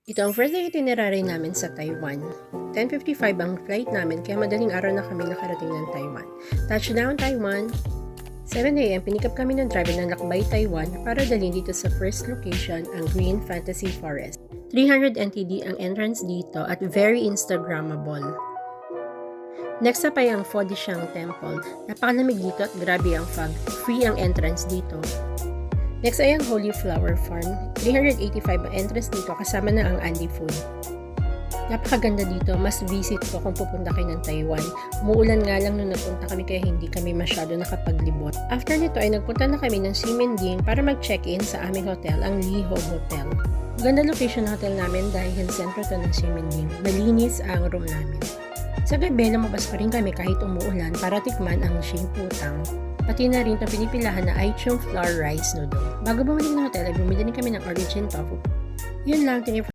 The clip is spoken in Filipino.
Ito ang first day itinerary namin sa Taiwan. 10:55 ang flight namin kaya madaling araw na kami nakarating ng Taiwan. Touchdown Taiwan! 7 a.m. pinikap kami ng driver ng Lakbay, Taiwan para dalhin dito sa first location, ang Green Fantasy Forest. 300 NTD ang entrance dito at very Instagrammable. Next up ay ang Fodishang Temple. Napakalamig dito at grabe ang fog. Free ang entrance dito. Next ay ang Holy Flower Farm. 385 ang entrance dito kasama na ang Andy Food. Napakaganda dito, mas visit ko kung pupunta kayo ng Taiwan. Umuulan nga lang nung napunta kami kaya hindi kami masyado nakapaglibot. After nito ay nagpunta na kami ng Ximending para mag-check-in sa aming hotel, ang Liho Hotel. Ganda location ng hotel namin dahil sentro to ng Ximending. Malinis ang room namin. Sa gabi, lumabas pa rin kami kahit umuulan para tikman ang Xingputang. Pati na rin itong pinipilahan na Aichung Flour Rice Noodle. Bago bumalik ng hotel ay bumili din kami ng Origin Tofu. Yun lang,